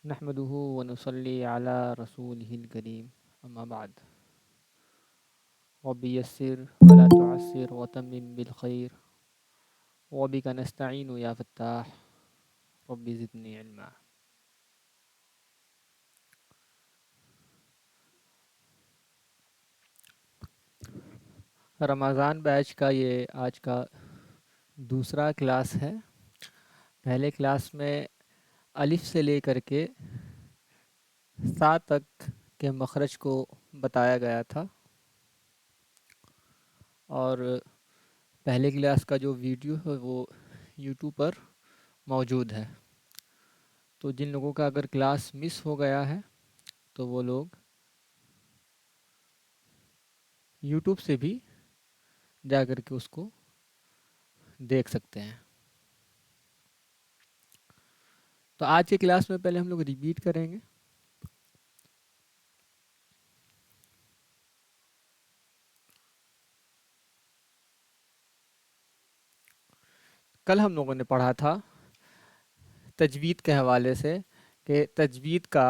نحمده ونصلي على رسوله الكريم أما بعد رب يسر ولا تعسر وتمم بالخير وبك نستعين يا فتاح رب زدني علما. رمضان بیچ کا یہ آج کا دوسرا کلاس ہے. پہلے کلاس میں الف سے لے کر کے سا تک کے مخرج کو بتایا گیا تھا، اور پہلے کلاس کا جو ویڈیو ہے وہ یوٹیوب پر موجود ہے. تو جن لوگوں کا اگر کلاس مس ہو گیا ہے تو وہ لوگ یوٹیوب سے بھی جا کر کے اس کو دیکھ سکتے ہیں. تو آج کے کلاس میں پہلے ہم لوگ ریپیٹ کریں گے. کل ہم لوگوں نے پڑھا تھا تجوید کے حوالے سے کہ تجوید کا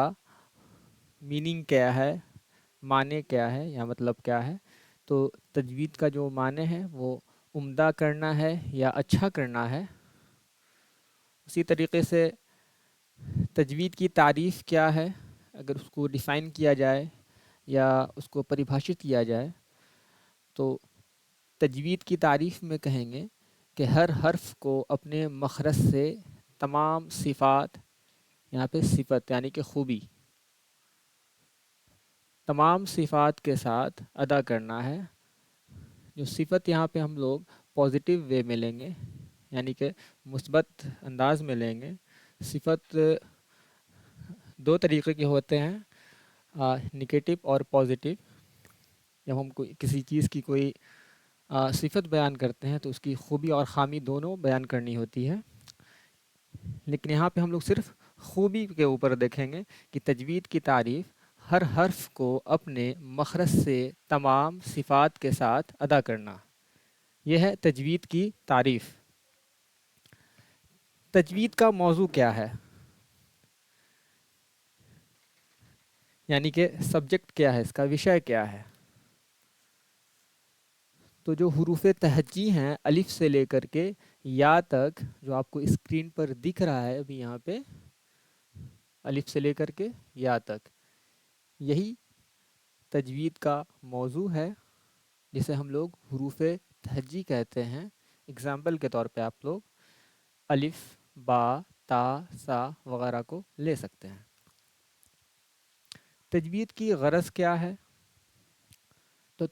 میننگ کیا ہے، معنی کیا ہے یا مطلب کیا ہے. تو تجوید کا جو معنی ہے وہ عمدہ کرنا ہے یا اچھا کرنا ہے. اسی طریقے سے تجوید کی تعریف کیا ہے، اگر اس کو ڈیفائن کیا جائے یا اس کو پریبھاشت کیا جائے تو تجوید کی تعریف میں کہیں گے کہ ہر حرف کو اپنے مخرج سے تمام صفات، یہاں پہ صفت یعنی کہ خوبی، تمام صفات کے ساتھ ادا کرنا ہے. جو صفت یہاں پہ ہم لوگ پازیٹیو وے میں لیں گے، یعنی کہ مثبت انداز میں لیں گے. صفت دو طریقے کے ہوتے ہیں، نگیٹو اور پازیٹیو. جب ہم کسی چیز کی کوئی صفت بیان کرتے ہیں تو اس کی خوبی اور خامی دونوں بیان کرنی ہوتی ہے، لیکن یہاں پہ ہم لوگ صرف خوبی کے اوپر دیکھیں گے کہ تجوید کی تعریف ہر حرف کو اپنے مخرج سے تمام صفات کے ساتھ ادا کرنا، یہ ہے تجوید کی تعریف. تجوید کا موضوع کیا ہے، یعنی کہ سبجیکٹ کیا ہے، اس کا وشے کیا ہے. تو جو حروف تہجی ہیں الف سے لے کر کے یا تک، جو آپ کو اسکرین پر دکھ رہا ہے ابھی یہاں پہ، الف سے لے کر کے یا تک، یہی تجوید کا موضوع ہے جسے ہم لوگ حروف تہجی کہتے ہیں. اگزامپل کے طور پہ آپ لوگ الف، با، تا، سا وغیرہ کو لے سکتے ہیں. تجوید کی غرض کیا ہے، تو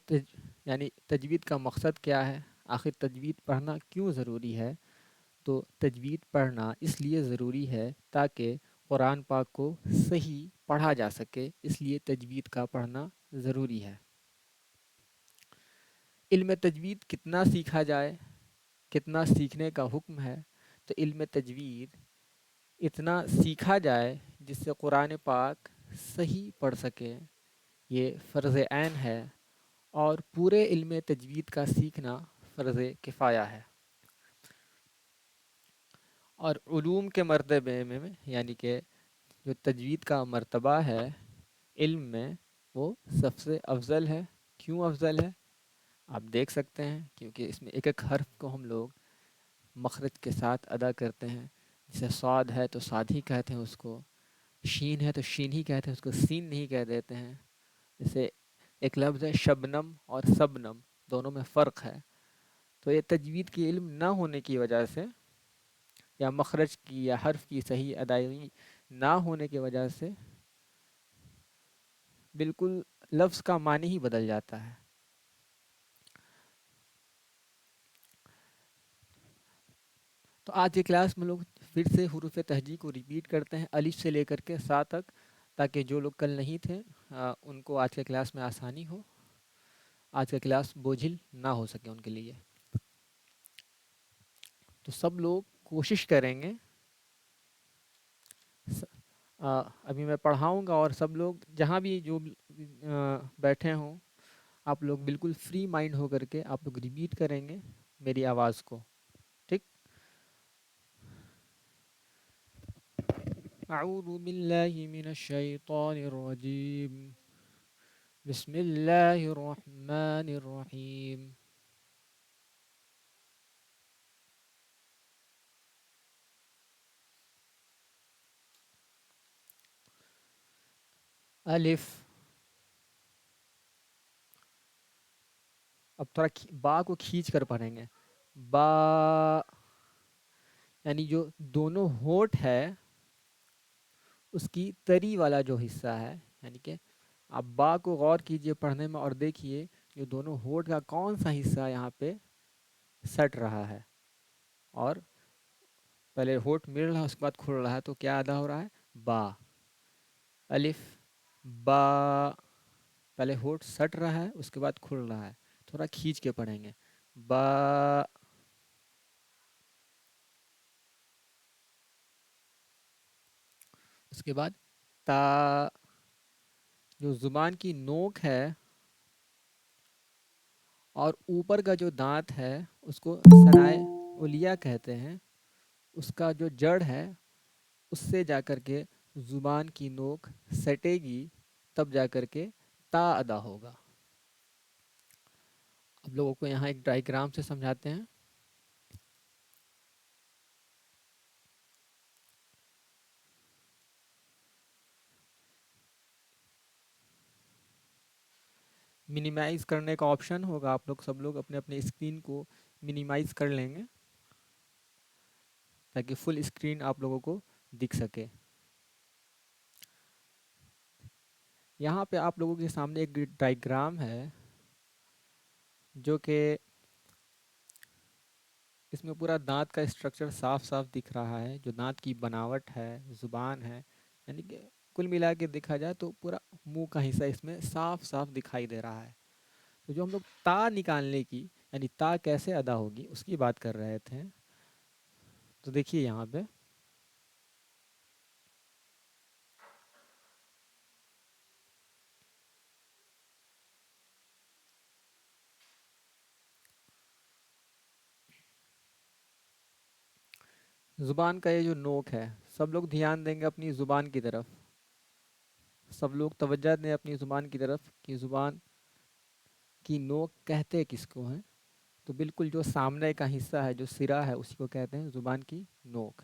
یعنی تجوید کا مقصد کیا ہے، آخر تجوید پڑھنا کیوں ضروری ہے. تو تجوید پڑھنا اس لیے ضروری ہے تاکہ قرآن پاک کو صحیح پڑھا جا سکے، اس لیے تجوید کا پڑھنا ضروری ہے. علم تجوید کتنا سیکھا جائے، کتنا سیکھنے کا حکم ہے. تو علم تجوید اتنا سیکھا جائے جس سے قرآن پاک صحیح پڑھ سکے، یہ فرض عین ہے. اور پورے علم تجوید کا سیکھنا فرض کفایہ ہے. اور علوم کے مرتبے میں یعنی کہ جو تجوید کا مرتبہ ہے علم میں، وہ سب سے افضل ہے. کیوں افضل ہے آپ دیکھ سکتے ہیں، کیونکہ اس میں ایک ایک حرف کو ہم لوگ مخرج کے ساتھ ادا کرتے ہیں. جیسے صاد ہے تو صاد ہی کہتے ہیں اس کو، شین ہے تو شین ہی کہتے ہیں اس کو، سین نہیں کہہ دیتے ہیں. جیسے ایک لفظ ہے شبنم اور سبنم، دونوں میں فرق ہے. تو یہ تجوید کی علم نہ ہونے کی وجہ سے، یا مخرج کی یا حرف کی صحیح ادائیگی نہ ہونے کی وجہ سے بالکل لفظ کا معنی ہی بدل جاتا ہے. تو آج کی کلاس میں لوگ پھر سے حروف تہجی کو ریپیٹ کرتے ہیں الف سے لے کر کے سا تک، تاکہ جو لوگ کل نہیں تھے ان کو آج کے کلاس میں آسانی ہو، آج کا کلاس بوجھل نہ ہو سکے ان کے لیے. تو سب لوگ کوشش کریں گے، ابھی میں پڑھاؤں گا اور سب لوگ جہاں بھی جو بیٹھے ہوں آپ لوگ بالکل فری مائنڈ ہو کر کے آپ لوگ ریپیٹ کریں گے میری آواز کو. ٹھیک، اعوذ باللہ من الشیطان الرجیم بسم اللہ الرحمن الرحیم الف. اب تھوڑا با کو کھینچ کر پڑھیں گے. با، یعنی جو دونوں ہونٹ ہے اس کی تری والا جو حصہ ہے، یعنی کہ آپ با کو غور کیجئے پڑھنے میں اور دیکھیے جو دونوں ہونٹ کا کون سا حصہ یہاں پہ سٹ رہا ہے، اور پہلے ہونٹ مل رہا ہے اس کے بعد کھل رہا ہے، تو کیا ادا ہو رہا ہے؟ با. الف با، پہلے ہونٹ سٹ رہا ہے اس کے بعد کھل رہا ہے، تھوڑا کھینچ کے پڑھیں گے. با. اس کے بعد تا. جو زبان کی نوک ہے اور اوپر کا جو دانت ہے اس کو ثنائے علیہ کہتے ہیں، اس کا جو جڑ ہے اس سے جا کر کے زبان کی نوک سٹے گی، تب جا کر کے تا ادا ہوگا. اب لوگوں کو یہاں ایک ڈائیگرام سے سمجھاتے ہیں. منیمائز کرنے کا آپشن ہوگا، آپ لوگ سب لوگ اپنے اپنے اسکرین کو منیمائز کر لیں گے تاکہ فل اسکرین آپ لوگوں کو دکھ سکے. یہاں پہ آپ لوگوں کے سامنے ایک ڈائیگرام ہے جو کہ اس میں پورا دانت کا اسٹرکچر صاف صاف دکھ رہا ہے، جو دانت کی بناوٹ ہے، زبان ہے، یعنی کہ کل ملا کے دیکھا جائے تو پورا منہ کا حصہ اس میں صاف صاف دکھائی دے رہا ہے. تو جو ہم لوگ تا نکالنے کی، یعنی تا کیسے ادا ہوگی اس کی بات کر رہے تھے. تو دیکھیے یہاں پہ زبان کا یہ جو نوک ہے، سب لوگ دھیان دیں گے اپنی زبان کی طرف، سب لوگ توجہ دیں اپنی زبان کی طرف کہ زبان کی نوک کہتے کس کو ہیں. تو بالکل جو سامنے کا حصہ ہے، جو سرا ہے، اسی کو کہتے ہیں زبان کی نوک.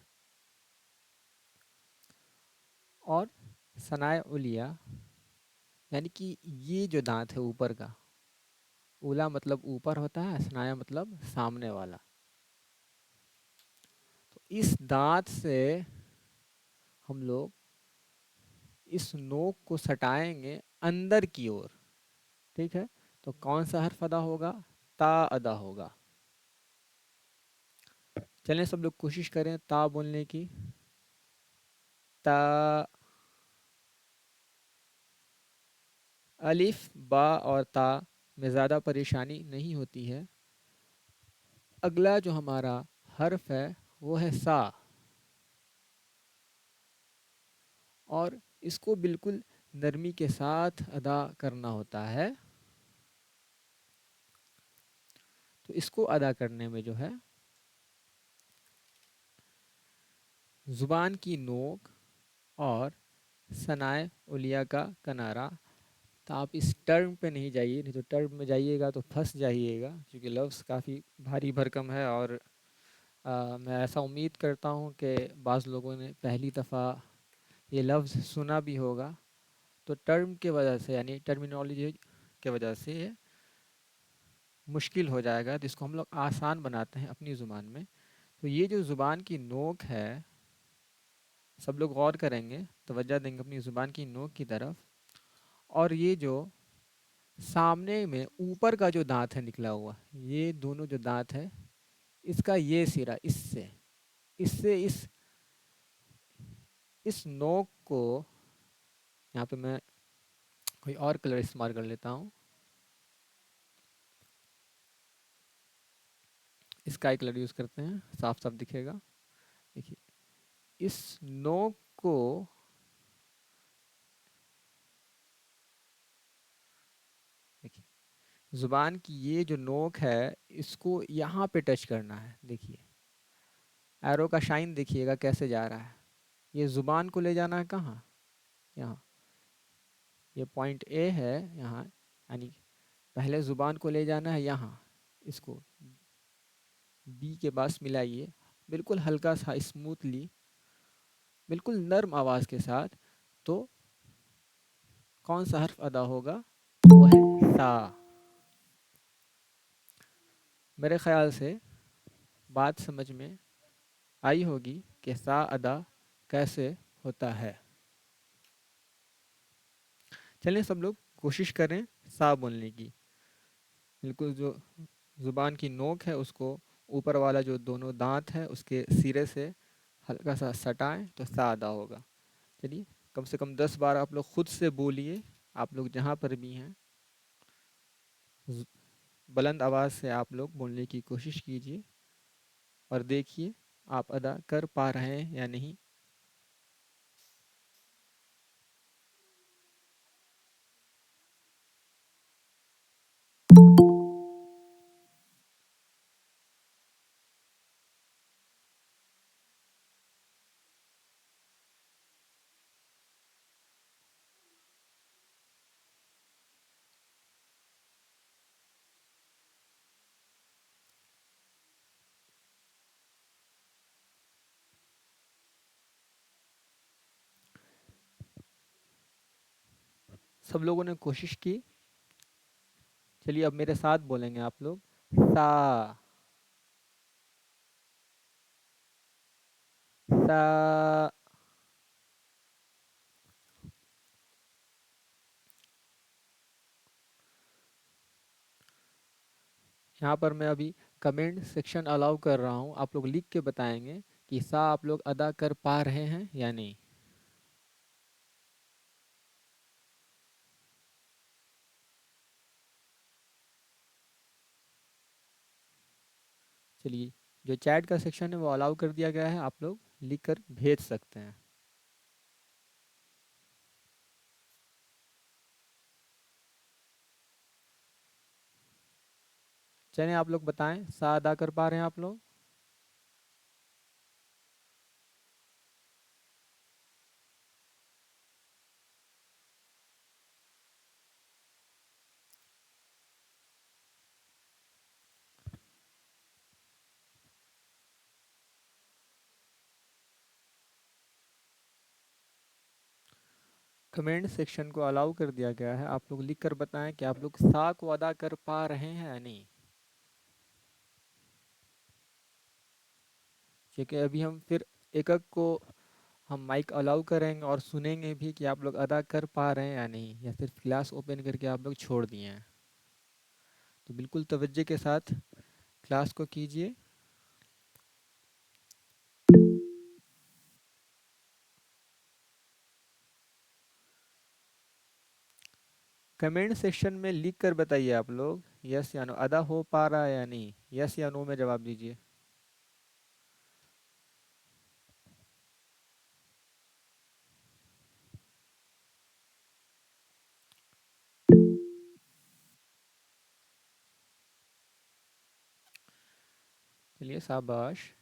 اور ثنائے علیہ یعنی کہ یہ جو دانت ہے اوپر کا، اولا مطلب اوپر ہوتا ہے، ثنایا مطلب سامنے والا. تو اس دانت سے ہم لوگ اس نوک کو سٹائیں گے اندر کی اور. ٹھیک ہے، تو کون سا حرف ادا ہوگا؟ تا ادا ہوگا. چلیں سب لوگ کوشش کریں تا بولنے کی. تا. الف با اور تا میں زیادہ پریشانی نہیں ہوتی ہے. اگلا جو ہمارا حرف ہے وہ ہے سا، اور اس کو بالکل نرمی کے ساتھ ادا کرنا ہوتا ہے. تو اس کو ادا کرنے میں جو ہے زبان کی نوک اور ثنائے علیہ کا کنارہ. تو آپ اس ٹرم پہ نہیں جائیے، نہیں تو ٹرم میں جائیے گا تو پھنس جائیے گا، کیونکہ لفظ کافی بھاری بھرکم ہے. اور میں ایسا امید کرتا ہوں کہ بعض لوگوں نے پہلی دفعہ یہ لفظ سنا بھی ہوگا، تو ٹرم کے وجہ سے، یعنی ٹرمینالوجی کے وجہ سے یہ مشکل ہو جائے گا. تو اس کو ہم لوگ آسان بناتے ہیں اپنی زبان میں. تو یہ جو زبان کی نوک ہے، سب لوگ غور کریں گے، توجہ دیں گے اپنی زبان کی نوک کی طرف. اور یہ جو سامنے میں اوپر کا جو دانت ہے نکلا ہوا، یہ دونوں جو دانت ہے، اس کا یہ سرا اس نوک کو، یہاں پہ میں کوئی اور کلر استعمال کر لیتا ہوں، اسکائی کلر یوز کرتے ہیں، صاف صاف دکھے گا. دیکھیے اس نوک کو، دیکھیے زبان کی یہ جو نوک ہے اس کو یہاں پہ ٹچ کرنا ہے. دیکھیے ایرو کا شائن دیکھیے گا کیسے جا رہا ہے. یہ زبان کو لے جانا ہے کہاں؟ یہاں. یہ پوائنٹ اے ہے یہاں، یعنی پہلے زبان کو لے جانا ہے یہاں، اس کو بی کے پاس ملائیے بالکل ہلکا سا اسموتھلی، بالکل نرم آواز کے ساتھ. تو کون سا حرف ادا ہوگا؟ وہ ہے سا. میرے خیال سے بات سمجھ میں آئی ہوگی کہ سا ادا کیسے ہوتا ہے. چلیں سب لوگ کوشش کریں سا بولنے کی. بالکل جو زبان کی نوک ہے اس کو اوپر والا جو دونوں دانت ہے اس کے سرے سے ہلکا سا سٹائیں تو سا ادا ہوگا. چلیے کم سے کم 10 بار آپ لوگ خود سے بولیے، آپ لوگ جہاں پر بھی ہیں بلند آواز سے آپ لوگ بولنے کی کوشش کیجیے اور دیکھیے آپ ادا کر پا رہے ہیں یا نہیں. سب لوگوں نے کوشش کی. چلیے اب میرے ساتھ بولیں گے آپ لوگ. سا سا. یہاں پر میں ابھی کمنٹ سیکشن الاؤ کر رہا ہوں، آپ لوگ لکھ کے بتائیں گے کہ سا آپ لوگ ادا کر پا رہے ہیں یا نہیں. چلیے جو چیٹ کا سیکشن ہے وہ الاؤ کر دیا گیا ہے، آپ لوگ لکھ کر بھیج سکتے ہیں. چلیں آپ لوگ بتائیں سا ادا کر پا رہے ہیں آپ لوگ. کمنٹ سیکشن کو الاؤ کر دیا گیا ہے، آپ لوگ لکھ کر بتائیں کہ آپ لوگ سا کو ادا کر پا رہے ہیں یا نہیں. کیونکہ ابھی ہم پھر ایک ایک کو ہم مائک الاؤ کریں گے اور سنیں گے بھی کہ آپ لوگ ادا کر پا رہے ہیں یا نہیں، یا صرف کلاس اوپن کر کے آپ لوگ چھوڑ دیے ہیں. تو بالکل توجہ کے ساتھ کلاس کو کیجیے. کمنٹ سیکشن میں لکھ کر بتائیے آپ لوگ یس یا نو ادا ہو پا رہا ہے یا نہیں. یس یا نو میں جواب دیجیے. چلیے شاباش،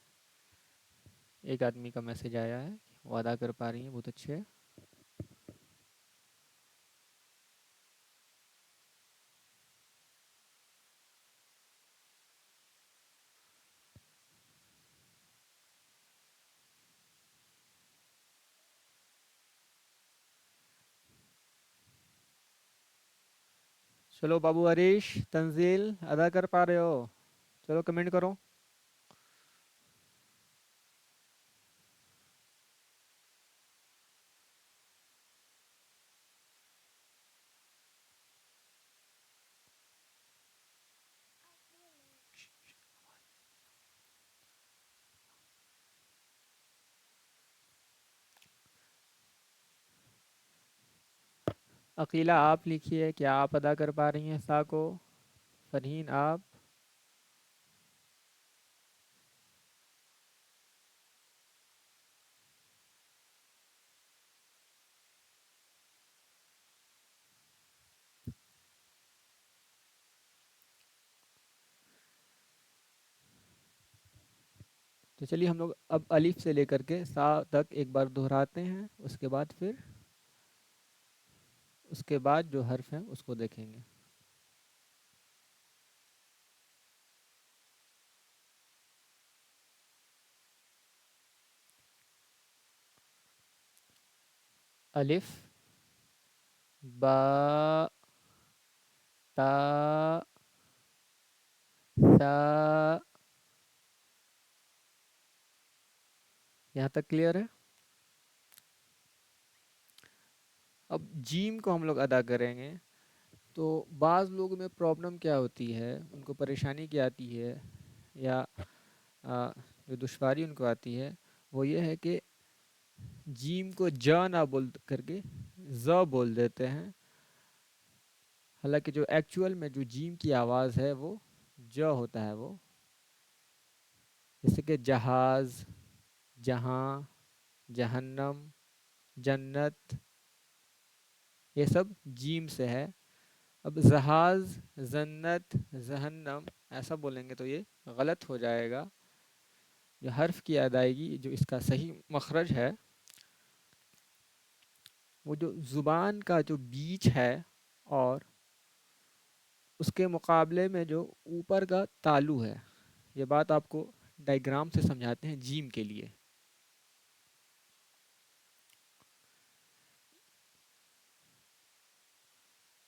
ایک آدمی کا میسج آیا ہے وہ ادا کر پا رہی ہیں، بہت اچھے. چلو بابو ہریش تنزیل ادا کر پا رہے ہو؟ چلو کمنٹ کرو. عقیلہ آپ لکھیے کیا آپ ادا کر پا رہی ہیں سا کو. فرحین آپ. تو چلیے ہم لوگ اب الف سے لے کر کے سا تک ایک بار دہراتے ہیں، اس کے بعد جو حرف ہیں اس کو دیکھیں گے. الف، با، تا، ثا. یہاں تک کلیئر ہے؟ اب جیم کو ہم لوگ ادا کریں گے. تو بعض لوگوں میں پرابلم کیا ہوتی ہے، ان کو پریشانی کیا آتی ہے، یا جو دشواری ان کو آتی ہے وہ یہ ہے کہ جیم کو جا نہ بول کر کے ز بول دیتے ہیں. حالانکہ جو ایکچول میں جو جیم کی آواز ہے وہ ج ہوتا ہے. وہ جیسے کہ جہاز، جہاں، جہنم، جنت، یہ سب جیم سے ہے. اب جہاز، جنت، جہنم ایسا بولیں گے تو یہ غلط ہو جائے گا. جو حرف کی ادائیگی، جو اس کا صحیح مخرج ہے، وہ جو زبان کا جو بیچ ہے اور اس کے مقابلے میں جو اوپر کا تالو ہے. یہ بات آپ کو ڈائیگرام سے سمجھاتے ہیں جیم کے لیے.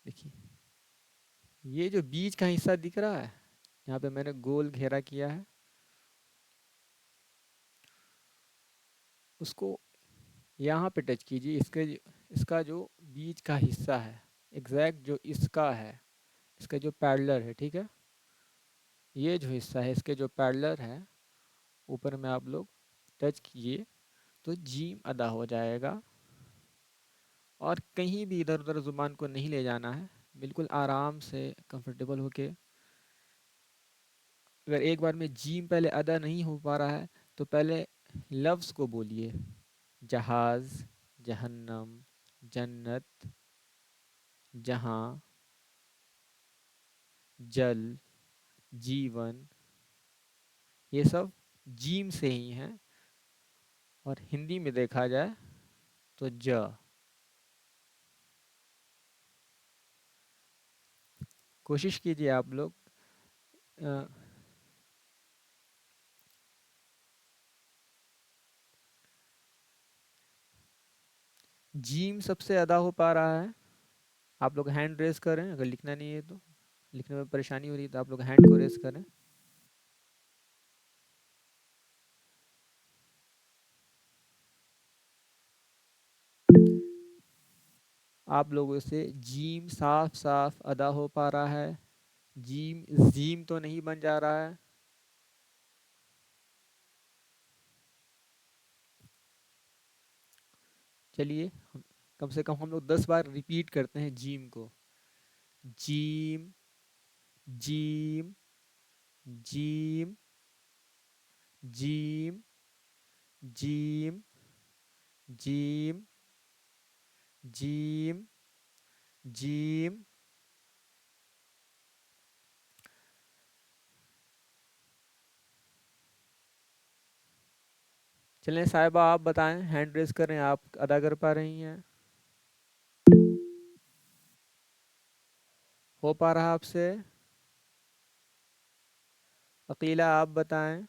دیکھیے یہ جو بیچ کا حصہ دکھ رہا ہے، یہاں پہ میں نے گول گھیرا کیا ہے، اس کو یہاں پہ ٹچ کیجیے. اس کا جو بیچ کا حصہ ہے، ایگزیکٹ جو اس کا ہے، اس کا جو پیرلر ہے، ٹھیک ہے، یہ جو حصہ ہے اس کے جو پیرلر ہے اوپر میں آپ لوگ ٹچ کیجیے تو جیم ادا ہو جائے گا. اور کہیں بھی ادھر ادھر زبان کو نہیں لے جانا ہے، بالکل آرام سے کمفرٹیبل ہو کے. اگر ایک بار میں جیم پہلے ادا نہیں ہو پا رہا ہے تو پہلے لفظ کو بولیے: جہاز، جہنم، جنت، جہاں، جل، جیون. یہ سب جیم سے ہی ہیں. اور ہندی میں دیکھا جائے تو ج. کوشش کیجیے آپ لوگ. جیم سب سے ادا ہو پا رہا ہے. آپ لوگ ہینڈ ریز کریں، اگر لکھنا نہیں ہے تو، لکھنے میں پریشانی ہو رہی ہے تو آپ لوگ ہینڈ کو ریز کریں. آپ لوگوں سے جیم صاف صاف ادا ہو پا رہا ہے. جیم زیم تو نہیں بن جا رہا ہے. چلیے کم سے کم ہم لوگ 10 بار ریپیٹ کرتے ہیں جیم کو. جیم، جیم، جیم، جیم، جیم، جیم، جیم، جیم. چلیں صاحبہ آپ بتائیں، ہینڈ ریز کریں، آپ ادا کر پا رہی ہیں؟ ہو پا رہا آپ سے؟ عقیلہ آپ بتائیں.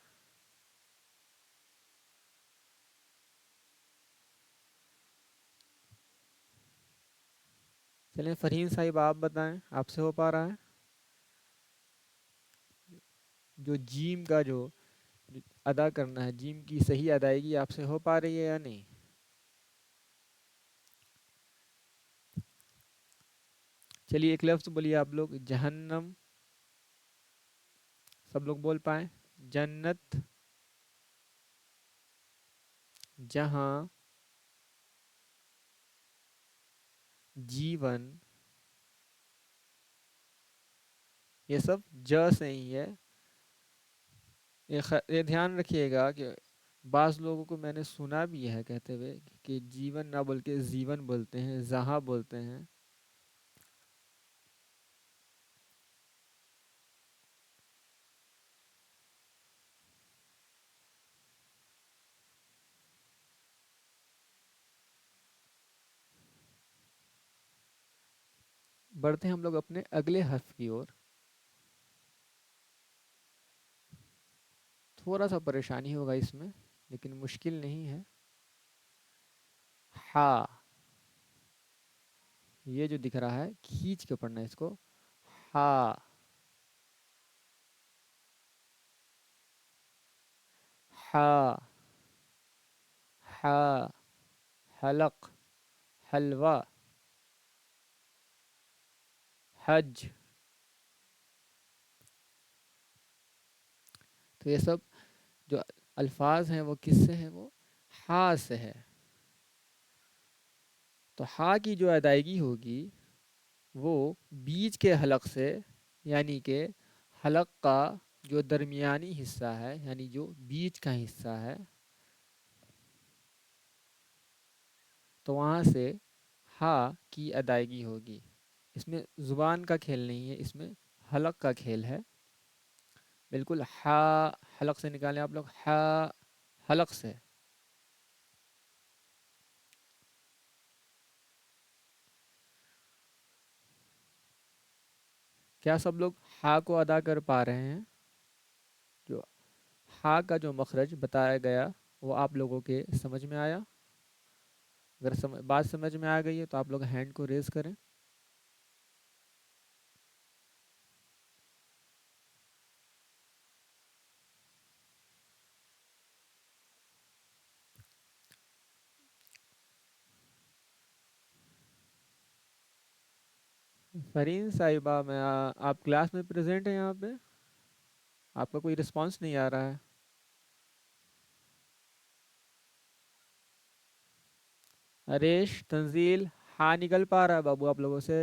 چلیں فرحین صاحب آپ بتائیں، آپ سے ہو پا رہا ہے؟ جو جیم کا جو ادا کرنا ہے، جیم کی صحیح ادائیگی آپ سے ہو پا رہی ہے یا نہیں؟ چلیے ایک لفظ بولیے آپ لوگ: جہنم. سب لوگ بول پائیں. جنت، جہاں، جیون. یہ سب ج سے ہی ہے. یہ دھیان رکھیے گا کہ بعض لوگوں کو میں نے سنا بھی ہے کہتے ہوئے کہ جیون نہ بول کے زیون بولتے ہیں، جہاں بولتے ہیں. بڑھتے ہیں ہم لوگ اپنے اگلے حرف کی اور. تھوڑا سا پریشانی ہوگا اس میں لیکن مشکل نہیں ہے. ہا. یہ جو دکھ رہا ہے کھینچ کے پڑھنا ہے اس کو. ہا. ہا. ہا. حلق. حلوہ. حج. تو یہ سب جو الفاظ ہیں وہ کس سے ہیں؟ وہ ہا سے ہے. تو ہا کی جو ادائیگی ہوگی وہ بیچ کے حلق سے، یعنی کہ حلق کا جو درمیانی حصہ ہے، یعنی جو بیچ کا حصہ ہے، تو وہاں سے ہا کی ادائیگی ہوگی. اس میں زبان کا کھیل نہیں ہے، اس میں حلق کا کھیل ہے. بالکل ہا حلق سے نکالیں آپ لوگ. ہا حلق سے. کیا سب لوگ ہا کو ادا کر پا رہے ہیں؟ جو ہا کا جو مخرج بتایا گیا وہ آپ لوگوں کے سمجھ میں آیا؟ اگر بات سمجھ میں آ گئی ہے تو آپ لوگ ہینڈ کو ریز کریں. فرین صاحبہ، میں آپ کلاس میں پریزنٹ ہیں یہاں پہ؟ آپ کا کوئی رسپانس نہیں آ رہا ہے. ہریش، تنزیل، ہاں نکل پا رہا ہے بابو آپ لوگوں سے؟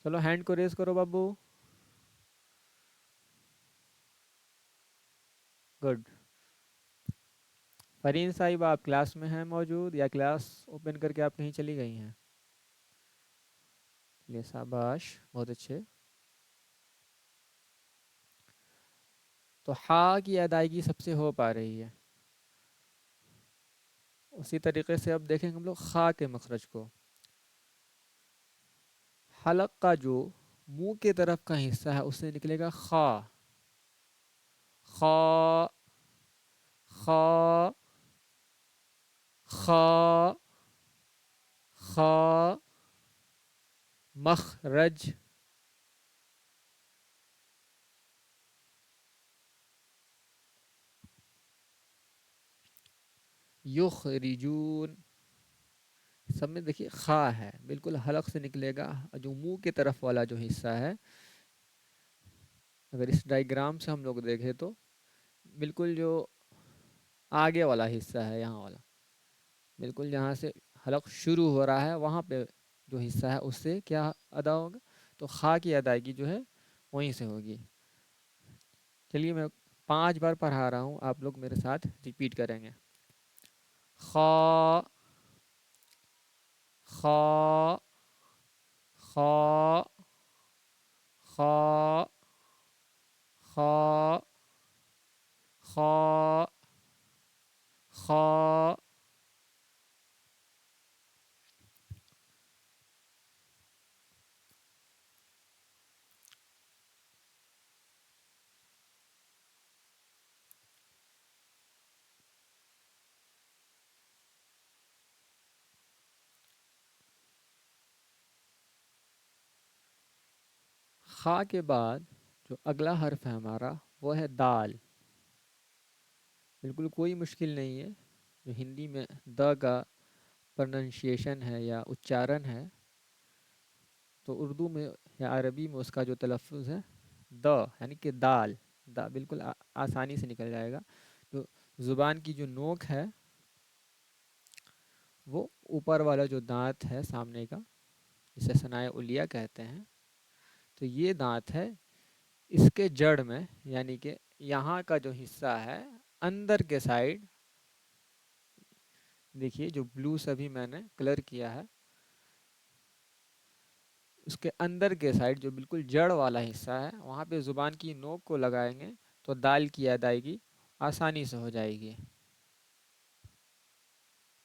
چلو ہینڈ کو ریز کرو بابو. گڈ. فرین صاحب، آپ کلاس میں ہیں موجود یا کلاس اوپن کر کے آپ کہیں چلی گئی ہیں؟ چلیے شاباش، بہت اچھے. تو ہا کی ادائیگی سب سے ہو پا رہی ہے. اسی طریقے سے اب دیکھیں ہم لوگ خا کے مخرج کو. حلق کا جو منہ کے طرف کا حصہ ہے اس سے نکلے گا خا. خا. خا. خا. خا. مخرج. یخرجون. سب میں دیکھیے خا ہے، بالکل حلق سے نکلے گا. جو منہ کے طرف والا جو حصہ ہے، اگر اس ڈائیگرام سے ہم لوگ دیکھیں تو بالکل جو آگے والا حصہ ہے، یہاں والا، بالکل جہاں سے حلق شروع ہو رہا ہے وہاں پہ جو حصہ ہے اس سے کیا ادا ہوگا؟ تو خا کی ادائیگی جو ہے وہیں سے ہوگی. چلیے میں 5 بار پڑھا رہا ہوں، آپ لوگ میرے ساتھ ریپیٹ کریں گے. خا. خا. خا. خا. خا. خا. خا. خا کے بعد جو اگلا حرف ہے ہمارا وہ ہے دال. بالکل کوئی مشکل نہیں ہے. جو ہندی میں د کا پرننشیشن ہے یا اچارن ہے، تو اردو میں یا عربی میں اس کا جو تلفظ ہے د، یعنی کہ دال. دا بالکل آسانی سے نکل جائے گا. جو زبان کی جو نوک ہے وہ اوپر والا جو دانت ہے سامنے کا، جسے ثنائے علیہ کہتے ہیں، تو یہ دانت ہے. اس کے جڑ میں، یعنی کہ یہاں کا جو حصہ ہے اندر کے سائڈ، دیکھیے جو بلو سے بھی میں نے کلر کیا ہے، اس کے اندر کے سائڈ جو بالکل جڑ والا حصہ ہے وہاں پہ زبان کی نوک کو لگائیں گے تو دال کی ادائیگی آسانی سے ہو جائے گی.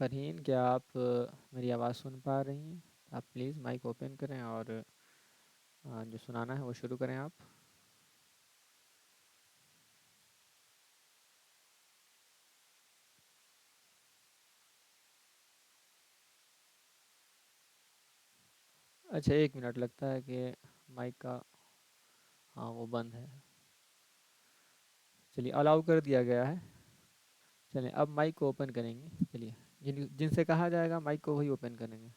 فرحین، کیا آپ میری آواز سن پا رہی ہیں؟ آپ پلیز مائک اوپن کریں اور جو سنانا ہے وہ شروع کریں آپ. اچھا، 1 منٹ لگتا ہے کہ مائک کا، ہاں وہ بند ہے. چلیے الاؤ کر دیا گیا ہے. چلیں اب مائک کو اوپن کریں گے. چلیے جن سے کہا جائے گا مائک کو وہی اوپن کریں گے.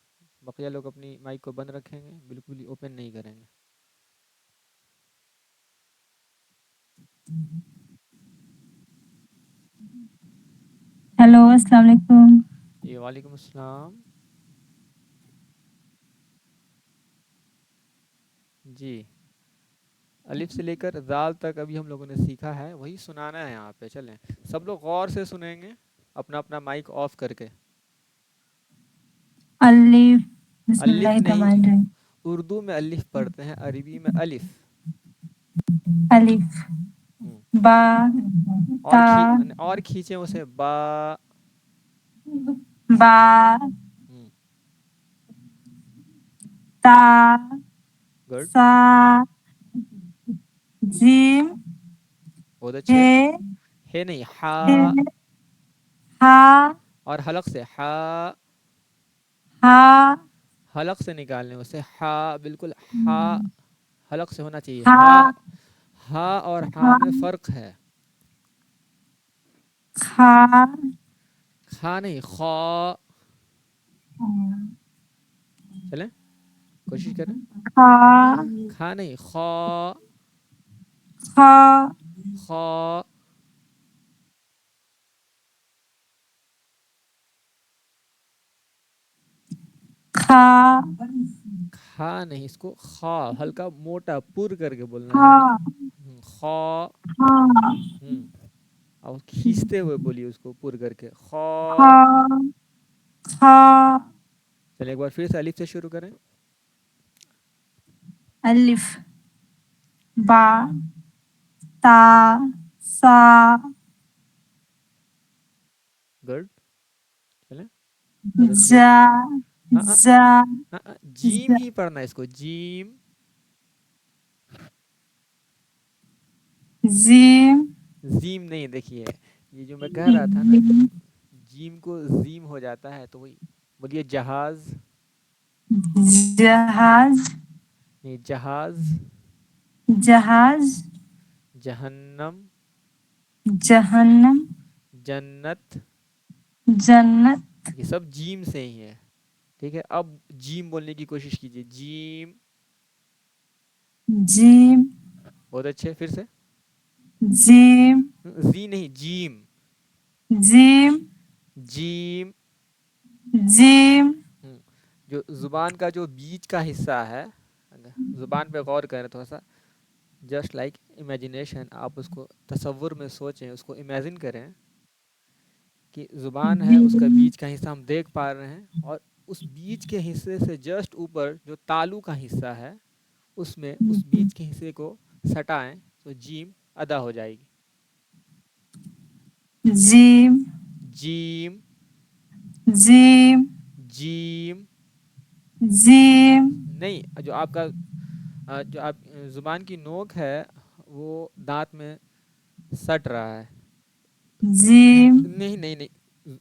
بقیہ لوگ اپنی مائک کو بند رکھیں گے، بالکل ہی اوپن نہیں کریں گے. ہیلو، السلام علیکم. جی وعلیکم السلام. جی الف سے لے کر ذال تک ابھی ہم لوگوں نے سیکھا ہے، وہی سنانا ہے یہاں پہ. چلیں سب لوگ غور سے سنیں گے، اپنا اپنا مائک آف کر کے. الف. بسم اللہ الف نہیں، الرحمن الرحیم. اردو میں الف پڑھتے ہیں، عربی میں الف. الف. ہوں. با. تا. اور کھینچیں اسے، با. با. ہوں. تا. گڈ. سا. جیم. بہت اچھے. ہے. ہے نہیں، ہا. ہا. اور حلق سے ہا. ہا. حلق سے نکالنے اسے، ہا بالکل. ہا حلق سے ہونا چاہیے. ہا. ہا. ہا اور ہا ہا. میں فرق ہے. کھا. کھا نہیں، خا. چلیں کوشش کریں. کھا. کھا نہیں، خا. کھا. خا. کھا. کھا نہیں، اس کو خا ہلکا موٹا پر کر کے بولنا ہے، کھا. یعنی خا. کھا. اور کھینچتے ہوئے بولیے اس کو پر کر کے، خا. کھا. کھا. چلیں ایک بار پھر سے الف سے شروع کریں. الف. با. تا. سا. گڈ. چلیں بہت اچھے. جا. ہاں ہاں زا. ہاں، جیم ہی پڑھنا ہے اس کو، جیم. زیم. زیم نہیں، دیکھیے یہ جو میں کہہ رہا تھا نا، جیم کو زیم ہو جاتا ہے، تو وہی بولیے جہاز. جہاز. نہیں، جہاز. جہاز. جہنم. جہنم. جنت. جنت. یہ سب جیم سے ہی ہے. ٹھیک ہے، اب جیم بولنے کی کوشش کیجیے، جیم. جیم. بہت اچھے، پھر سے. جیم. زی نہیں، جیم. جیم. جیم. جیم. جو زبان کا جو بیچ کا حصہ ہے، زبان پہ غور کریں تھوڑا سا. جسٹ لائک امیجنیشن، آپ اس کو تصور میں سوچیں، اس کو امیجن کریں کہ زبان ہے، اس کا بیچ کا حصہ ہم دیکھ پا رہے ہیں، اور اس بیچ کے حصے سے جسٹ اوپر جو تالو کا حصہ ہے، اس میں اس بیچ کے حصے کو سٹائیں تو جیم ادا ہو جائے گی. جیم. جیم. جیم. جیم. جیم. نہیں، جو آپ کا جو آپ زبان کی نوک ہے وہ دانت میں سٹ رہا ہے. جیم. نہیں نہیں نہیں،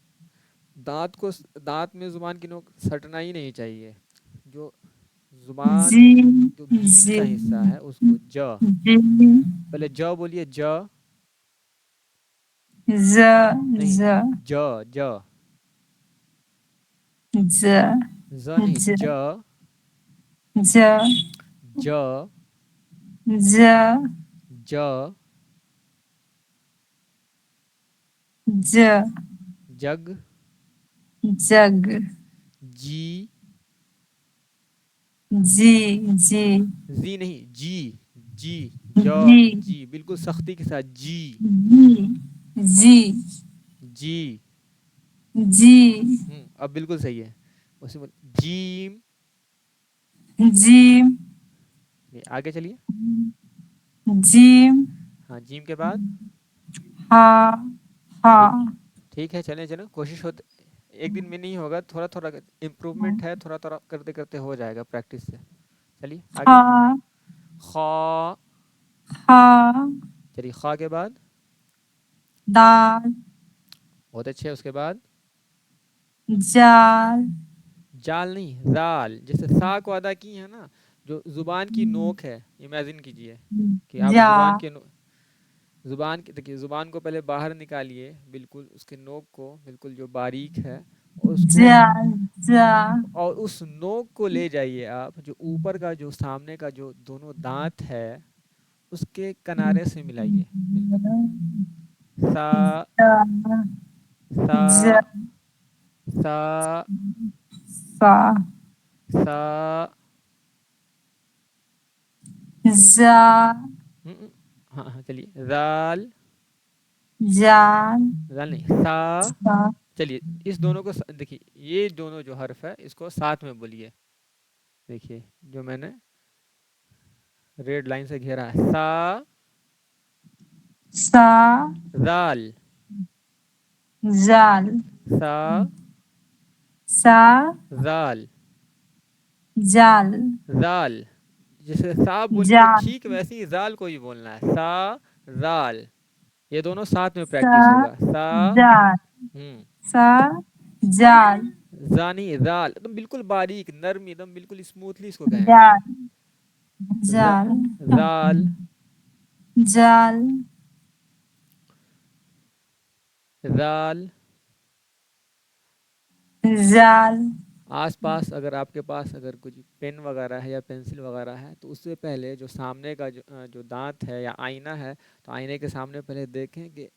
دانت میں زبان کی نوک سٹنا ہی نہیں چاہیے. جو زبان جیم. جو بیچ کا حصہ جیم. ہے اس کو ج. جیم. پہلے ج بولیے، ج. ز. نہیں، ز. ج. ج. ز. ز نہیں، ج. ز. ج. ز. ج. ج. جگ. جگ. جی. جی. جی. زی نہیں، جی. جی. ج. جی. جی بالکل سختی کے ساتھ، جی. جی. جی. جی. اب بالکل صحیح ہے. اسی میں جیم. جیم. آگے چلیے. جیم. ہاں، جیم کے بعد ہا. ہا. ٹھیک ہے، چلیں چلیں کوشش ہوتے. ایک دن میں نہیں ہوگا، تھوڑا تھوڑا امپروومنٹ ہے، تھوڑا تھوڑا کرتے کرتے ہو جائے گا پریکٹس سے. چلیے آگے. خا خا. خا چلیے خا کے بعد دال بہت اچھے. اس کے بعد جال جال نہیں، زال. جیسے سا کو ادا کی ہے نا، جو زبان کی نوک ہے، امیجن کیجئے کہ آپ جا زبان کی دیکھیے، زبان کو پہلے باہر نکالیے، بالکل اس کے نوک کو بالکل جو باریک ہے، اور اس کو، جا جا اور اس نوک کو لے جائیے آپ جو اوپر کا، جو سامنے کا جو دونوں دانت ہے، اس کے کنارے سے ملائیے. سا سا جا سا فا سا. زا ہاں ہاں چلیے. زال. جال زال نہیں، سا. فا چلیے اس دونوں کو دیکھیے، یہ دونوں جو حرف ہے اس کو ساتھ میں بولیے. دیکھیے جو میں نے ریڈ لائن سے گھیرا ہے، سا سا زال. زال سا سا زال. جال زال. جیسے سا بولیے جال ٹھیک، ویسے ہی زال کو ہی بولنا ہے. سا زال. یہ دونوں ساتھ میں سا پریکٹس ہوگا. سا. جال ہوں. سا جال زانی زال ایک دم بالکل باریک نرم، ایک دم بالکل اسموتھلی اس کو کہیں گے. جال جال زال. جال زال. زال آس پاس اگر آپ کے پاس اگر کچھ پین وغیرہ ہے یا پینسل وغیرہ ہے، تو اس سے پہلے جو سامنے کا جو دانت ہے یا آئینہ ہے، تو آئینے کے سامنے پہلے دیکھیں کہ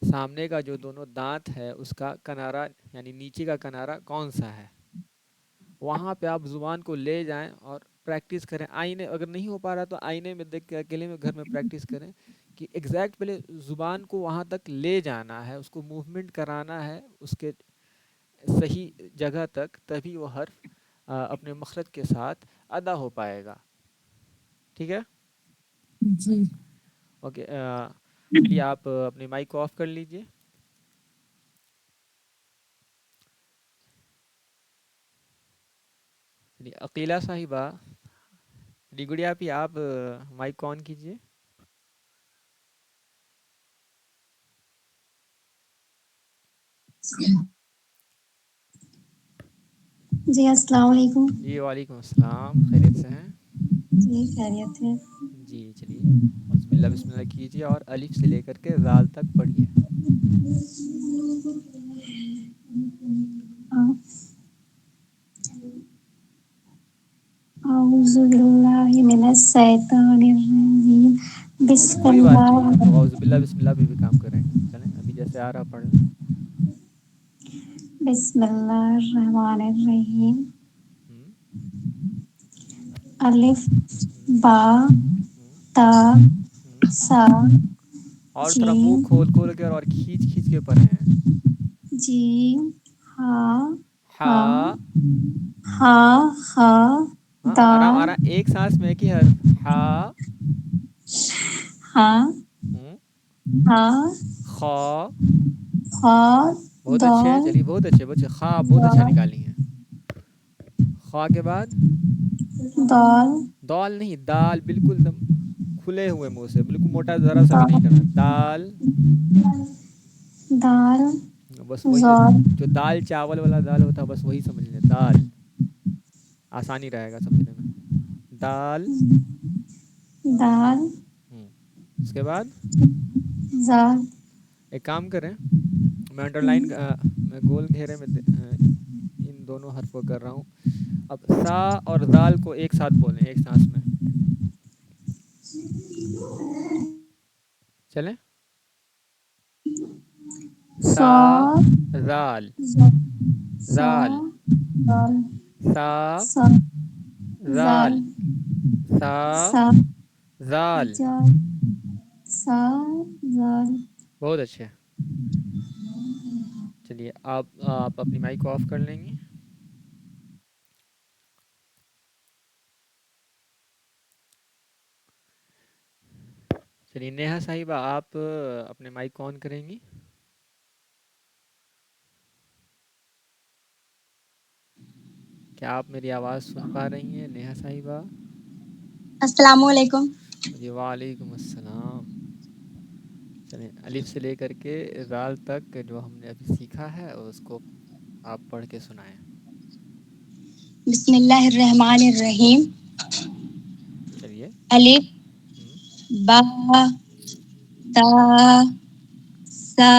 سامنے کا جو دونوں دانت ہے اس کا کنارہ، یعنی نیچے کا کنارہ کون سا ہے. وہاں پہ آپ زبان کو لے جائیں اور پریکٹس کریں. آئینے اگر نہیں ہو پا رہا تو آئینے میں دیکھ کے اکیلے میں گھر میں پریکٹس کریں کہ ایگزیکٹ پہلے زبان کو وہاں تک لے جانا ہے، اس کو موومنٹ کرانا ہے اس کے صحیح جگہ تک، تبھی وہ حرف اپنے مخرج کے ساتھ ادا ہو پائے گا. ٹھیک ہے. جی اوکے. چلیے آپ اپنے مائک کو آف کر لیجئے. چلیے عقیلہ صاحبہ، چلیے گڑیا پی آپ مائک کو آن کیجئے. جی السلام علیکم. جی وعلیکم السلام. خیریت سے ہیں؟ جی خیریت ہے. جی چلیے اعوذ باللہ بسم اللہ کیجئے اور الف سے لے کر کے زال تک پڑھیے. اعوذ باللہ من الشیطان الرجیم. بسم کوئی بات نہیں، ہم لوگ اللہ. اعوذ باللہ بسم اللہ پہ بھی کام کریں گے. چلیں ابھی جیسے آ رہا پڑھ لیں. بسم اللہ الرحمن الرحیم. ہوں الف ہوں با ہوں تا ہوں. سا اور تھوڑا منہ جیم کھول کھول کے اور کھینچ کھینچ کے پڑھیں. جیم ہا ہا ہا. ہا ہا ہاں آرام دال آرام، ایک سانس میں ایک ہی حرف. ہا. ہا ہوں. ہا خا. خا بہت اچھے. دال چلیے بہت اچھے بہت اچھے. خا بہت اچھا دال نکالی ہیں. خا کے بعد دال دال نہیں، دال. بالکل دم کھلے ہوئے منہ سے، بالکل موٹا ذرا سا بھی نہیں دال کرنا. دال. دال بس وہی جو زال جو دال چاول والا دال ہوتا ہے، بس وہی سمجھ لیں. دال آسانی رہے گا سمجھنے میں. دال. دال اس کے بعد زال ایک کام کریں، میں انڈر لائن میں گول گھیرے میں ان دونوں حرف کو کر رہا ہوں. اب سا اور دال کو ایک ساتھ بولیں ایک سانس میں. چلیں. سا سا زال. سا زال. دال سا سا زال زال. سا سا زال. جال سا زال. بہت اچھے. چلیے آپ اپنی مائک کو آف کر لیں گی. چلیے نیہا صاحبہ آپ اپنے مائک کو آن کریں گی. کیا آپ میری آواز سن پا رہی ہیں نیہا صاحبہ؟ السلام علیکم. جی وعلیکم السلام. چلیں الف سے لے کر کے رال تک جو ہم نے ابھی سیکھا ہے اس کو آپ پڑھ کے سنائیں. بسم اللہ الرحمن الرحیم. چلیے. الف ہم، با تا سا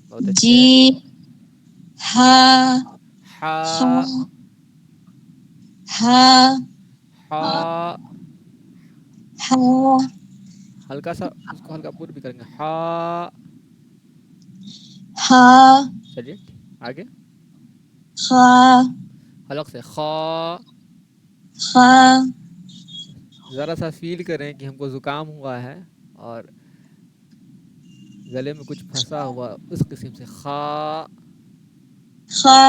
بہت اچھے. جی ہا خا حا ہا حا ہا ہلکا سا اس کو ہلکا پور بھی کریں گے. حا. ہا چلیے آگے. خا حلق سے خا. خا ذرا سا فیل کریں کہ ہم کو زکام ہوا ہے اور گلے میں کچھ پھنسا ہوا اس قسم سے. خا. خا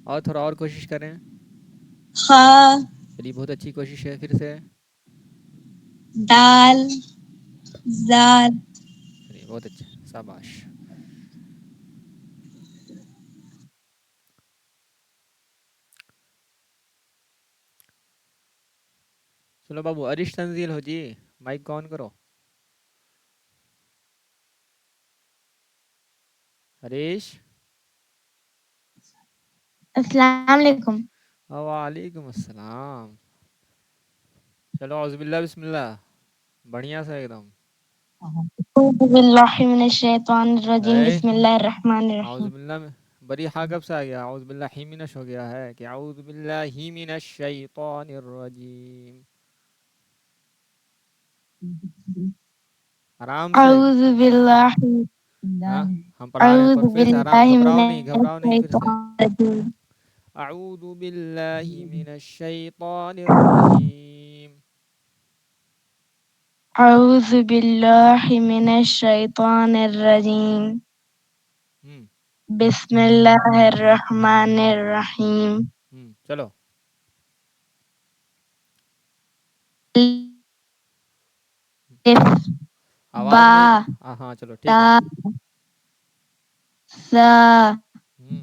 اور تھوڑا اور کوشش کریں. خا چلیے بہت اچھی کوشش ہے. پھر سے. دال زال چلیے بہت اچھا. شاباش. چلو بابو عرش تنزیل ہو جی. مائک آن کرو. ہریش. السلام علیکم. وعلیکم السلام. چلو اعوذ باللہ بسم اللہ. بڑھیا سا ایک دم. اعوذ باللہ من الشیطان الرجیم. اے بسم اللہ الرحمن اعوذ الرحیم. باللہ میں بری ہا کب سے آ گیا؟ اعوذ باللہ منش ہو گیا ہے کہ اعوذ باللہ من الشیطان الرجیم. آرام سے. اعوذ باللہ ہاں ہم پڑھا رہے ہیں اعوذ پر پھر سے آرام. باللہ من گھبراؤ نہیں گھبراؤ نہیں. پھر سے. الشیطان الرجیم. اعوذ باللہ من الشیطان الرجیم. اعوذ باللہ من الشیطان الرجیم. ہم بسم اللہ الرحمن الرحیم. چلو. الف آواز با نہیں. ہاں چلو ٹھیک ہے. تا سا ہم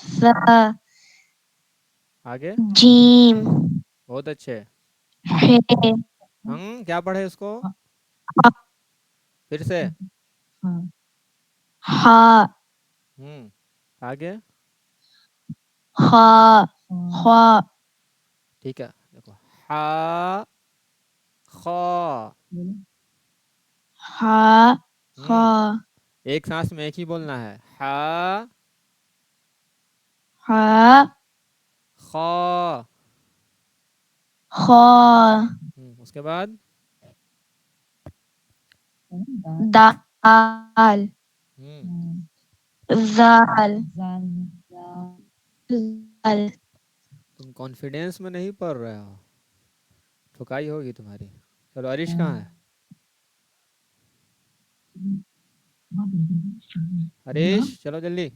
سا آگے. جیم بہت اچھے. ہے کیا پڑھے اس کو؟ پھر سے. ہا آگے. خا خا ٹھیک ہے. دیکھو حا خا. ہا خا ایک سانس میں ایک ہی بولنا ہے. حا ہا خا. خا اس کے بعد دال زال زال. تم کانفیڈینس میں نہیں پڑھ رہے ہو. ٹھکائی ہوگی تمہاری. چلو عرش کہاں ہے؟ ہریش چلو جلدی.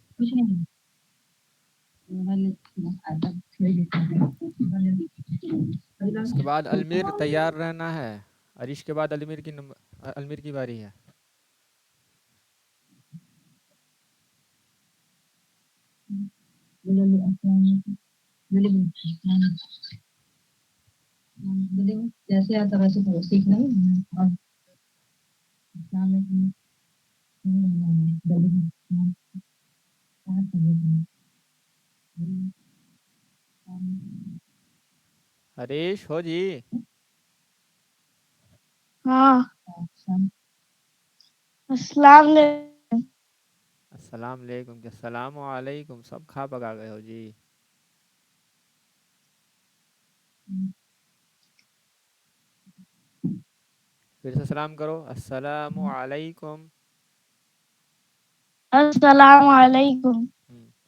اس کے بعد المیر تیار رہنا ہے. عرش کے بعد المیر کی باری ہے. جیسے آتا ویسے تو سیکھنا ہے. ہریش ہو جی. ہاں السلام علیکم. السلام علیکم. السلام علیکم. سب کھا پکا گئے ہو جی. پھر سے سلام کرو. السلام علیکم. السلام علیکم.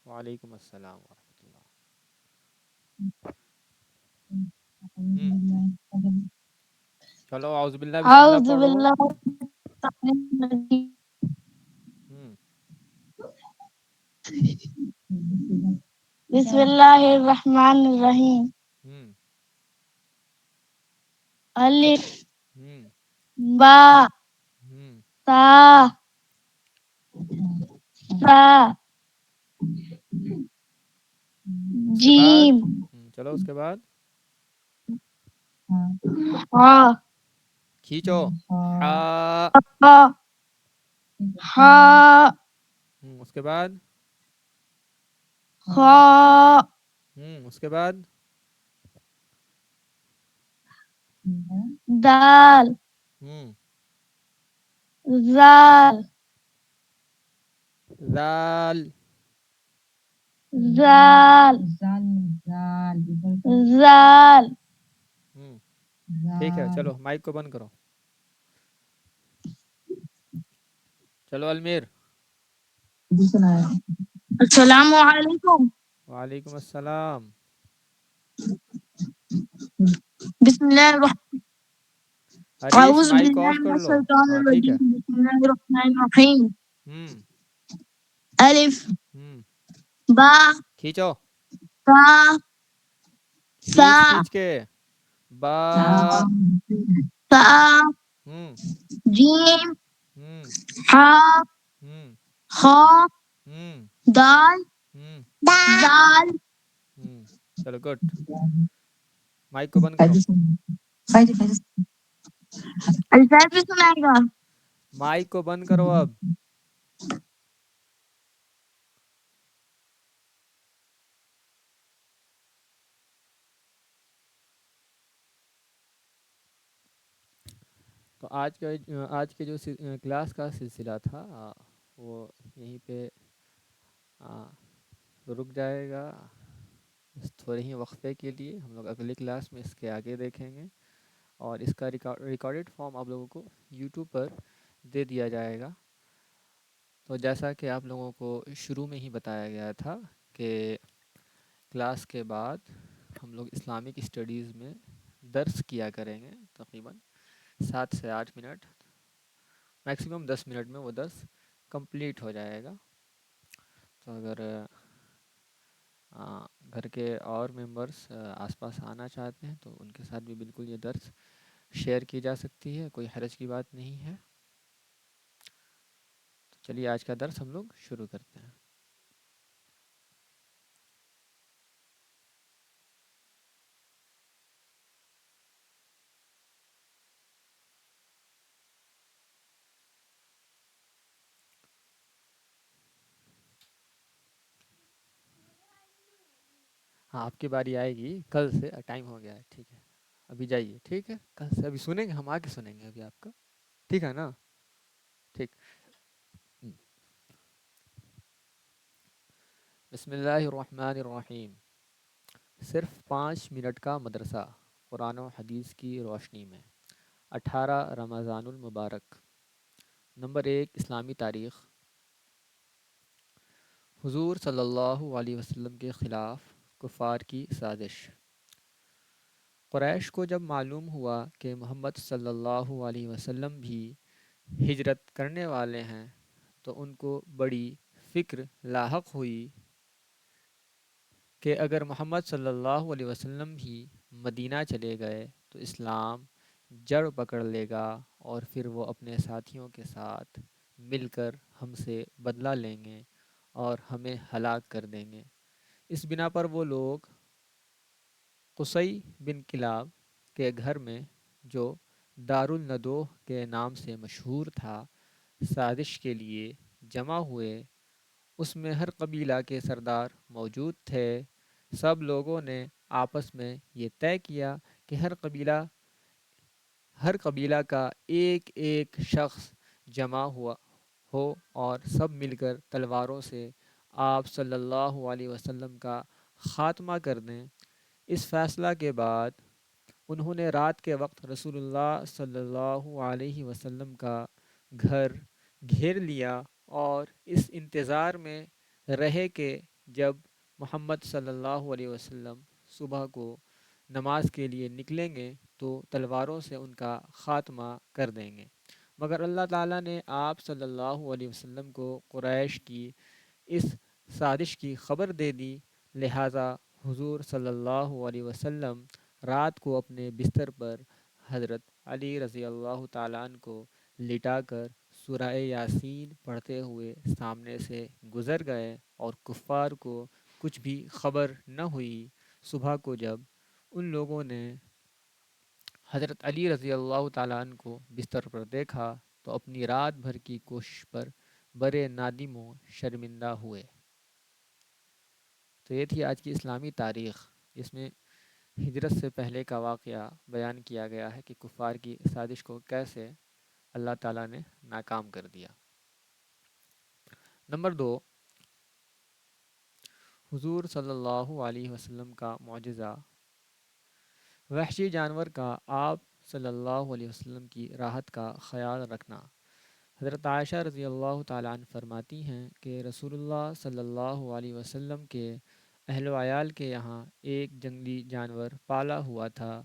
وعلیکم السلام ورحمۃ اللہ. چلو اعوذ باللہ بسم اللہ اعوذ پڑھو. باللہ من الشیطان بسم اللہ الرحمن الرحیم. الف با تا سا اس کے بعد جیم چلو اس کے بعد ہا کھینچو ہا ہا ہا اس کے بعد خا اس کے بعد دال زال زال زال زال ٹھیک ہے چلو مائک کو بند کرو چلو المیر السلام علیکم وعلیکم السلام بسم اللہ الرحمن حریش اعوذ مائک باللہ آف من کر لو الشیطان ہاں ٹھیک ہے الرجیم بسم اللہ الرحمن الرحیم الف با کھینچو تا سا کھینچ کے با تا ہوں جیم ہوں ہا ہوں خا ہوں دال ہوں زال چلو گڈ مائک کو بند کرو الفاظ بھی سنائے گا مائک کو بند کرو اب تو آج کے جو کلاس کا سلسلہ تھا وہ یہیں پہ رک جائے گا تھوڑے ہی وقفے کے لیے. ہم لوگ اگلی کلاس میں اس کے آگے دیکھیں گے اور اس کا ریکارڈڈ فارم آپ لوگوں کو یوٹیوب پر دے دیا جائے گا. تو جیسا کہ آپ لوگوں کو شروع میں ہی بتایا گیا تھا کہ کلاس کے بعد ہم لوگ اسلامک اسٹڈیز میں درس کیا کریں گے. تقریباً 7 سے 8 منٹ، میکسیمم 10 منٹ میں وہ درس کمپلیٹ ہو جائے گا. تو اگر گھر کے اور ممبرس آس پاس آنا چاہتے ہیں تو ان کے ساتھ بھی بالکل یہ درس شیئر کی جا سکتی ہے، کوئی حرج کی بات نہیں ہے. تو چلیے آج کا درس ہم لوگ شروع کرتے ہیں. ہاں آپ کی باری آئے گی کل سے، ٹائم ہو گیا ہے. ٹھیک ہے ابھی جائیے. ٹھیک ہے کل سے ابھی سنیں گے، ہم آ کے سنیں گے ابھی آپ کا. ٹھیک ہے نا؟ ٹھیک. بسم اللہ الرحمن الرحیم. صرف 5 منٹ کا مدرسہ قرآن و حدیث کی روشنی میں. 18 رمضان المبارک. نمبر 1 اسلامی تاریخ. حضور صلی اللہ علیہ وسلم کے خلاف کفار کی سازش. قریش کو جب معلوم ہوا کہ محمد صلی اللہ علیہ وسلم بھی ہجرت کرنے والے ہیں تو ان کو بڑی فکر لاحق ہوئی کہ اگر محمد صلی اللہ علیہ وسلم بھی مدینہ چلے گئے تو اسلام جڑ پکڑ لے گا اور پھر وہ اپنے ساتھیوں کے ساتھ مل کر ہم سے بدلہ لیں گے اور ہمیں ہلاک کر دیں گے. اس بنا پر وہ لوگ قصی بن کلاب کے گھر میں، جو دارالندوہ کے نام سے مشہور تھا، سازش کے لیے جمع ہوئے. اس میں ہر قبیلہ کے سردار موجود تھے. سب لوگوں نے آپس میں یہ طے کیا کہ ہر قبیلہ کا ایک ایک شخص جمع ہو اور سب مل کر تلواروں سے آپ صلی اللہ علیہ وسلم کا خاتمہ کر دیں. اس فیصلہ کے بعد انہوں نے رات کے وقت رسول اللہ صلی اللہ علیہ وسلم کا گھر گھیر لیا اور اس انتظار میں رہے کہ جب محمد صلی اللہ علیہ وسلم صبح کو نماز کے لیے نکلیں گے تو تلواروں سے ان کا خاتمہ کر دیں گے. مگر اللہ تعالیٰ نے آپ صلی اللہ علیہ وسلم کو قریش کی اس سازش کی خبر دے دی. لہٰذا حضور صلی اللہ علیہ وسلم رات کو اپنے بستر پر حضرت علی رضی اللہ تعالیٰ عنہ کو لٹا کر سورہ یاسین پڑھتے ہوئے سامنے سے گزر گئے اور کفار کو کچھ بھی خبر نہ ہوئی۔ صبح کو جب ان لوگوں نے حضرت علی رضی اللہ تعالیٰ عنہ کو بستر پر دیکھا تو اپنی رات بھر کی کوشش پر بڑے نادم و شرمندہ ہوئے۔ تو یہ تھی آج کی اسلامی تاریخ، جس میں ہجرت سے پہلے کا واقعہ بیان کیا گیا ہے کہ کفار کی سازش کو کیسے اللہ تعالیٰ نے ناکام کر دیا۔ نمبر 2، حضور صلی اللہ علیہ وسلم کا معجزہ۔ وحشی جانور کا آپ صلی اللہ علیہ وسلم کی راحت کا خیال رکھنا۔ حضرت عائشہ رضی اللہ تعالیٰ عنہ فرماتی ہیں کہ رسول اللہ صلی اللہ علیہ وسلم کے اہل و عیال کے یہاں ایک جنگلی جانور پالا ہوا تھا۔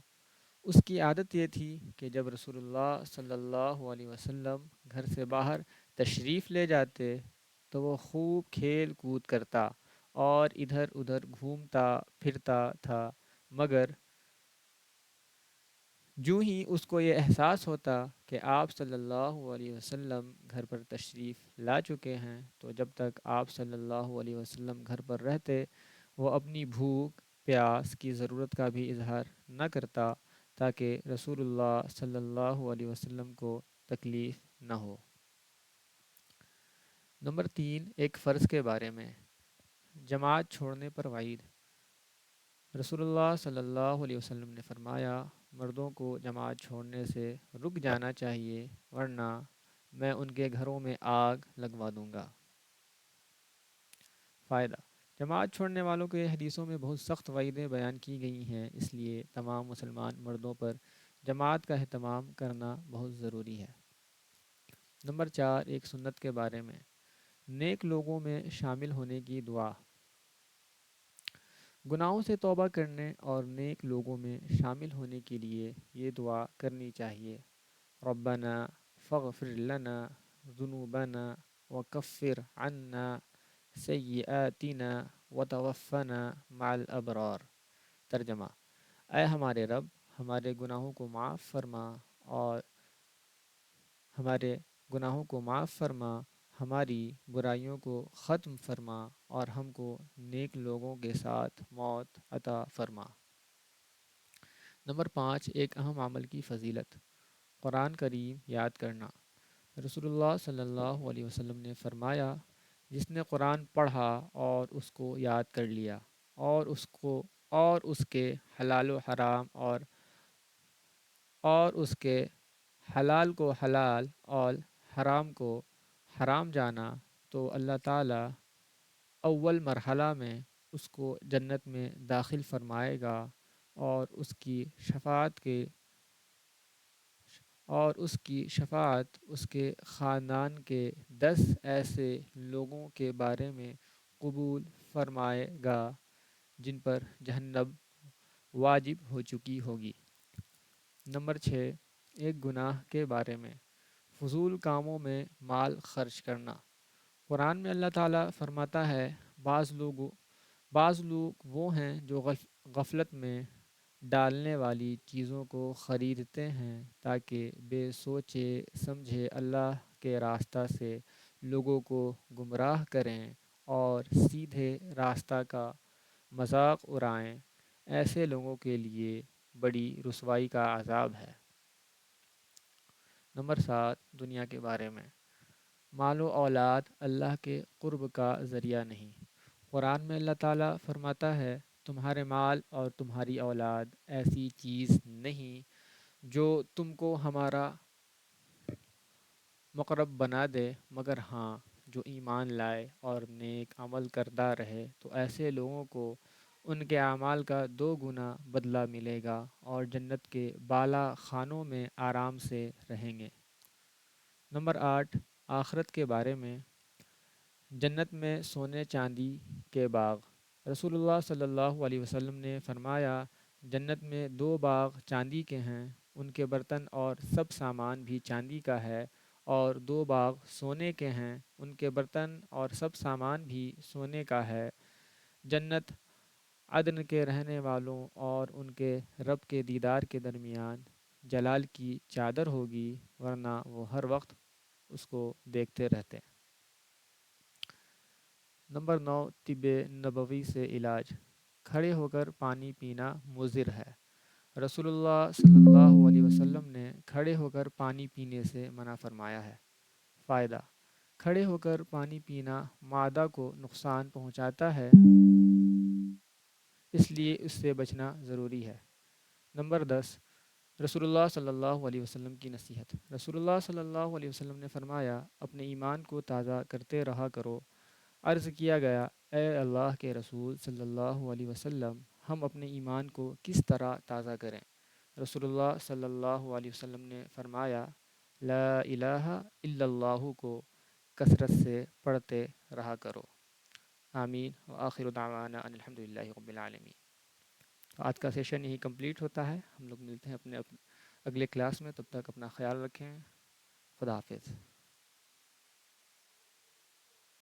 اس کی عادت یہ تھی کہ جب رسول اللہ صلی اللہ علیہ وسلم گھر سے باہر تشریف لے جاتے تو وہ خوب کھیل کود کرتا اور ادھر ادھر گھومتا پھرتا تھا، مگر جو ہی اس کو یہ احساس ہوتا کہ آپ صلی اللہ علیہ وسلم گھر پر تشریف لا چکے ہیں تو جب تک آپ صلی اللہ علیہ وسلم گھر پر رہتے وہ اپنی بھوک پیاس کی ضرورت کا بھی اظہار نہ کرتا تاکہ رسول اللہ صلی اللہ علیہ وسلم کو تکلیف نہ ہو۔ نمبر 3، ایک فرض کے بارے میں، جماعت چھوڑنے پر وعید۔ رسول اللہ صلی اللہ علیہ وسلم نے فرمایا، مردوں کو جماعت چھوڑنے سے رک جانا چاہیے ورنہ میں ان کے گھروں میں آگ لگوا دوں گا۔ فائدہ، جماعت چھوڑنے والوں کے حدیثوں میں بہت سخت وعیدیں بیان کی گئی ہیں، اس لیے تمام مسلمان مردوں پر جماعت کا اہتمام کرنا بہت ضروری ہے۔ نمبر 4، ایک سنت کے بارے میں، نیک لوگوں میں شامل ہونے کی دعا۔ گناہوں سے توبہ کرنے اور نیک لوگوں میں شامل ہونے کے لیے یہ دعا کرنی چاہیے۔ ربنا فاغفر لنا ذنوبنا وکفر عنا سیئاتنا وتوفنا مع الابرار۔ ترجمہ، اے ہمارے رب، ہمارے گناہوں کو معاف فرما اور ہماری برائیوں کو ختم فرما اور ہم کو نیک لوگوں کے ساتھ موت عطا فرما۔ نمبر 5، ایک اہم عمل کی فضیلت، قرآن کریم یاد کرنا۔ رسول اللہ صلی اللہ علیہ وسلم نے فرمایا، جس نے قرآن پڑھا اور اس کو یاد کر لیا اور اس کے حلال و حرام اور اس کے حلال کو حلال اور حرام کو حرام جانا تو اللہ تعالیٰ اول مرحلہ میں اس کو جنت میں داخل فرمائے گا اور اس کی شفاعت اس کے خاندان کے 10 ایسے لوگوں کے بارے میں قبول فرمائے گا جن پر جہنم واجب ہو چکی ہوگی۔ نمبر 6، ایک گناہ کے بارے میں، فضول کاموں میں مال خرچ کرنا۔ قرآن میں اللہ تعالیٰ فرماتا ہے، بعض لوگ وہ ہیں جو غفلت میں ڈالنے والی چیزوں کو خریدتے ہیں تاکہ بے سوچے سمجھے اللہ کے راستہ سے لوگوں کو گمراہ کریں اور سیدھے راستہ کا مذاق اڑائیں، ایسے لوگوں کے لیے بڑی رسوائی کا عذاب ہے۔ نمبر 7، دنیا کے بارے میں، مال و اولاد اللہ کے قرب کا ذریعہ نہیں۔ قرآن میں اللہ تعالیٰ فرماتا ہے، تمہارے مال اور تمہاری اولاد ایسی چیز نہیں جو تم کو ہمارا مقرب بنا دے، مگر ہاں جو ایمان لائے اور نیک عمل کرتا رہے تو ایسے لوگوں کو ان کے اعمال کا 2 گنا بدلہ ملے گا اور جنت کے بالا خانوں میں آرام سے رہیں گے۔ نمبر 8، آخرت کے بارے میں، جنت میں سونے چاندی کے باغ۔ رسول اللہ صلی اللہ علیہ وسلم نے فرمایا، جنت میں 2 باغ چاندی کے ہیں، ان کے برتن اور سب سامان بھی چاندی کا ہے، اور 2 باغ سونے کے ہیں، ان کے برتن اور سب سامان بھی سونے کا ہے۔ جنت عدن کے رہنے والوں اور ان کے رب کے دیدار کے درمیان جلال کی چادر ہوگی، ورنہ وہ ہر وقت اس کو دیکھتے رہتے۔ نمبر 9، طب نبوی سے علاج۔ کھڑے ہو کر پانی پینا مضر ہے۔ رسول اللہ صلی اللہ علیہ وسلم نے کھڑے ہو کر پانی پینے سے منع فرمایا ہے۔ فائدہ: کھڑے ہو کر پانی پینا معدہ کو نقصان پہنچاتا ہے، اس لیے اس سے بچنا ضروری ہے۔ نمبر 10، رسول اللہ صلی اللہ علیہ وسلم کی نصیحت۔ رسول اللہ صلی اللہ علیہ وسلم نے فرمایا، اپنے ایمان کو تازہ کرتے رہا کرو۔ عرض کیا گیا، اے اللہ کے رسول صلی اللہ علیہ وسلم، ہم اپنے ایمان کو کس طرح تازہ کریں؟ رسول اللہ صلی اللہ علیہ وسلم نے فرمایا، لا الہ الا اللہ کو کثرت سے پڑھتے رہا کرو۔ آمین وآخر دعوانا ان الحمدللہ رب العالمین۔ آج کا سیشن یہی کمپلیٹ ہوتا ہے۔ ہم لوگ ملتے ہیں اپنے اگلے کلاس میں، تب تک اپنا خیال رکھیں۔ خدا حافظ۔